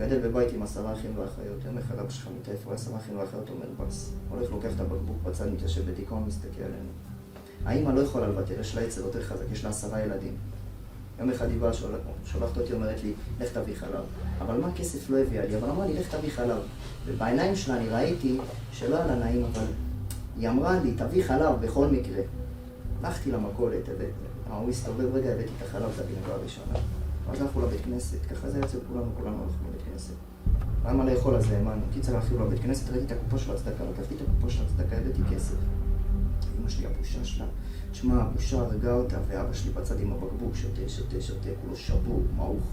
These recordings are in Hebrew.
גדל בבית עם 10 אחים ואחיות. יום אחד אבא שלך מתעייף, רואה 10 אחים ואחיות, אומר בס. הולך, לוקח את הבקבוק בצד, מתיישב בדיכאון, מסתכל עלינו. האמא לא יכולה לוותר, יש לה יצר יותר חזק, יש לה 10 ילדים. יום אחד היא באה, שולחת אותי, אומרת לי, לך תביא חלב. אבל מה הכסף לא הביאה לי? אבל אמרה לי, לך תביא חלב. ובעיניים שלה אני ראיתי שלא היה לה נעים, אבל היא אמרה לי, תביא חלב בכל מקרה. הלכתי למכולת, הוא הסתובב רגע, הבאתי את החלב, זה הגנבה הראשונה. אז הלכו לבית כנסת, ככה זה יצא כולנו הלכו לבית כנסת. למה לאכול על זה, האמנו? קיצר הלכנו לבית כנסת, ראיתי את הקופה של הצדקה, לקחתי את הקופה של הצדקה, הבאתי כסף. אמא שלי, הבושה שלה, תשמע, הבושה הרגה אותה, ואבא שלי בצד עם הבקבוק, שותה, כולו שבור, מעוך.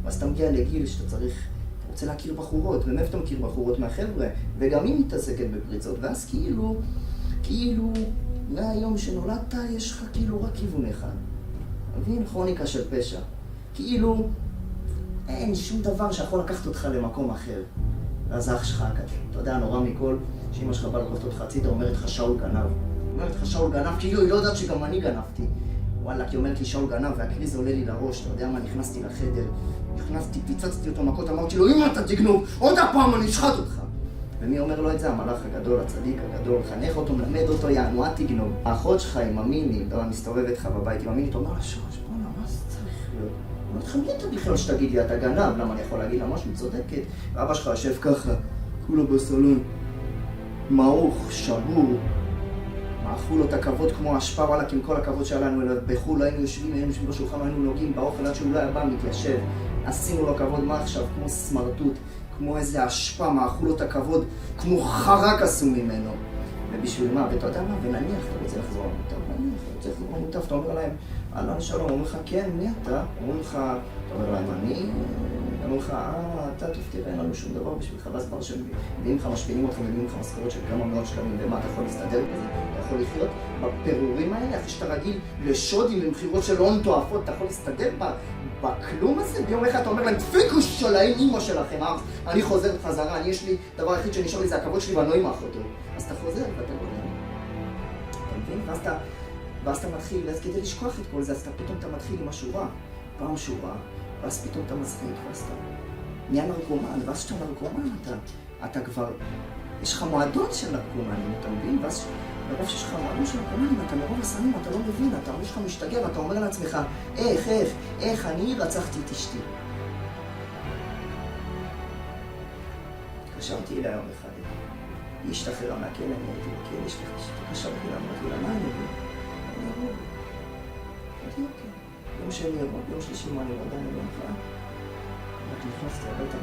ואז אתה מגיע לגיל שאתה צריך, אתה רוצה להכיר בחורות, ומאיפה אתה מכיר בחורות מהחבר'ה, וגם היא מתעסקת בפריצות, ואז כאילו, מהיום שנולדת יש לך כאילו רק כיוון אחד. מבין? כרוניקה של פשע. כאילו, אין שום דבר שיכול לקחת אותך למקום אחר. ואז האח שלך הקטן. אתה יודע, נורא מכל, שאמא שלך באה לקחת אותך הצידה, אומרת לך שאול גנב. אומרת לך שאול גנב, כאילו היא לא יודעת שגם אני גנבתי. וואלה, כי אומרת לי שאול גנב, והקריז עולה לי לראש. אתה יודע מה, נכנסתי לחדר, פיצצתי אותו מכות, אמרתי לו, אמא אתה תגנוב, עוד הפעם אני אשחט אותך. ומי אומר לו את זה? המלאך הגדול, הצדיק הגדול, חנך אותו, מלמד אותו, יענו, אל תגנוב. האחות שלך עם המיני, מסתובבת לך בבית עם המיני, אתה אומר לה, שוש, בוא'נה, מה זה צריך להיות? אני אומרת לך, מי אתה בכלל שתגיד לי, אתה גנב? למה אני יכול להגיד לה משהו? צודקת. ואבא שלך יושב ככה, כולו בסלון, מעוך, שבור, מעכו לו את הכבוד כמו השפע, וואלה, כי עם כל הכבוד שלנו אליו בחול, היינו יושבים בשולחן, היינו נוגעים באוכל עד שהוא לא היה בא, מתיישב. עשינו לו כבוד, מה עכשיו? כמו סמרטוט, כמו איזה השפע, מעכו לו את הכבוד, כמו חרק עשו ממנו. ובשביל מה? ואתה יודע מה? ונניח, אתה רוצה לחזור למוטב, נניח, אתה רוצה לחזור למוטב, אתה אומר להם, אהלן שלום, אומר לך, כן, מי אתה? אומר לך, אתה אומר להם, אני? אומר לך, אתה טוב, תראה, אין לנו שום דבר בשבילך, ואז כבר שהם מביאים לך, משפיעים אותך, מביאים לך משכורת של כמה מאות שקלים, ומה, אתה יכול להסתדר בזה? אתה יכול לחיות בפירורים האלה, אחרי שאתה רגיל לשודים ומחירות של הון תועפות, אתה יכול להסתדר בכלום הזה? ביום אחד אתה אומר להם, דפיקו שלהם אימא שלכם, אני חוזר חזרה, יש לי דבר היחיד שנשאר לי זה הכבוד שלי ואני לא אמח אותו. אז אתה חוזר ואתה גולם. אתה מבין? ואז אתה מתחיל, ואז כדי לשכוח את כל זה, אז פתאום אתה מתחיל עם השורה, פעם שורה, ואז פתאום אתה מצחיק, ואז אתה נהיה נרקומן, ואז שאתה נרקומן, אתה כבר, יש לך מועדון של נרקומנים, אתה מבין? ואז ברוב שיש לך מועדון של נרקומנים, אתה מרוב הסמים, אתה לא מבין, אתה הראש שלך משתגע, ואתה אומר לעצמך, איך אני רצחתי את אשתי. התקשרתי אליה יום אחד, היא השתחררה מהכלא, אני הייתי בכלא, התקשרתי אליה, אמרתי לה, מה אני אבוא? אני אבוא. אמרתי, אוקיי. יום שני אבוא, יום שלישי מה אני אבוא, עדיין אני לא נפעל. רק נכנסתי הביתה.